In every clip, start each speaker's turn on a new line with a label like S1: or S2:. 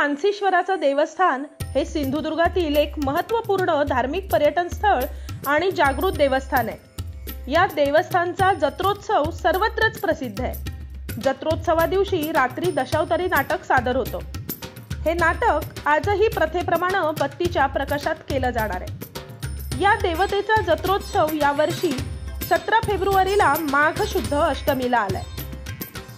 S1: मानसीश्वराचं देवस्थान हे सिंधुदुर्गातील एक महत्त्वपूर्ण धार्मिक पर्यटन स्थळ आणि जागृत देवस्थान आहे। या देवस्थानचा जत्रोत्सव सर्वत्रच प्रसिद्ध आहे। जत्रोत्सवा दिवशी रात्री दशावतारी नाटक सादर होतं। हे नाटक आजही प्रथेप्रमाणे बत्तीच्या प्रकाशात केलं जाणार आहे। या देवतेचा जत्रोत्सव यावर्षी 17 फेब्रुवारीला माघ शुद्ध अष्टमीला आलाय।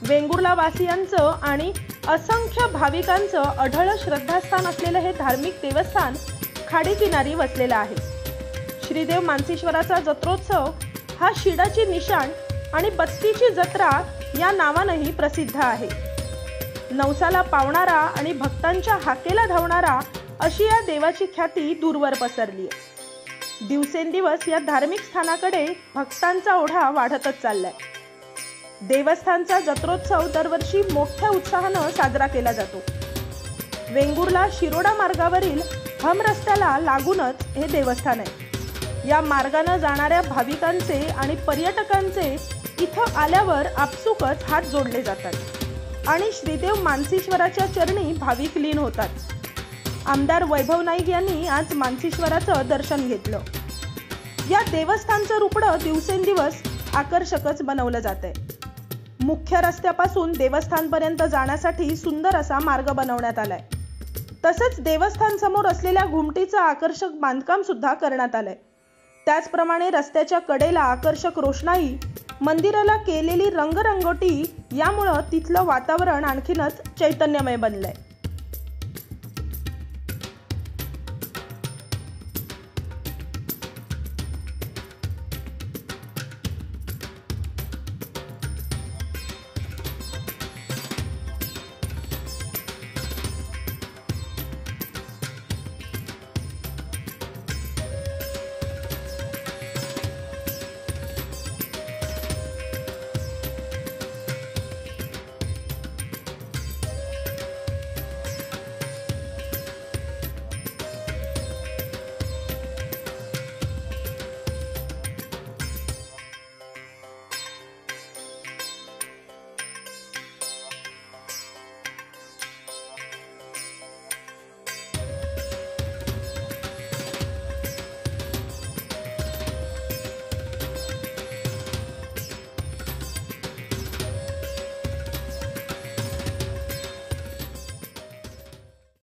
S1: वेंगुर्ला वासियांचं आणि असंख्य भाविकांचं अढळ श्रद्धास्थान असलेलं हे धार्मिक देवस्थान खाडीकिनारी वसलेलं आहे। श्रीदेव मानसीश्वराचा जत्रोत्सव हा शिडाची निशाण आणि बत्तीची जत्रा या नावानेही प्रसिद्ध आहे। नवसाला पावणारा आणि भक्तांच्या हाकेला धावणारा अशी या देवाची ख्याती दूरवर पसरली आहे। दिवसेंदिवस या धार्मिक स्थानाकडे भक्तांचा ओढा वाढतच चाललाय। देवस्थानचा जत्रोत्सव दरवर्षी मोठ्या उत्साहाने साजरा केला जातो। वेंगुर्ला शिरोडा मार्गावरील हम रस्त्याला लागूनच हे देवस्थान आहे। या मार्गाने जाणाऱ्या भाविकांचे आणि पर्यटकांचे इथं आल्यावर आपसुकच हात जोडले जातात आणि श्रीदेव मानसीश्वराच्या चरणी भाविक लीन होतात। आमदार वैभव नाईक यांनी आज मानसीश्वराचं दर्शन घेतलं। या देवस्थानचं रुपडं दिवसेंदिवस आकर्षकच बनवलं जातंय। मुख्य रस्त्यापासून देवस्थानपर्यंत जाण्यासाठी सुंदर असा मार्ग बनवण्यात आलाय। तसंच देवस्थान समोर असलेल्या घुमटीचं आकर्षक बांधकाम सुद्धा करण्यात आलंय। त्याचप्रमाणे रस्त्याच्या कडेला आकर्षक रोषणाई, मंदिराला केलेली रंगरंगोटी यामुळे तिथलं वातावरण आणखीनच चैतन्यमय बनलंय।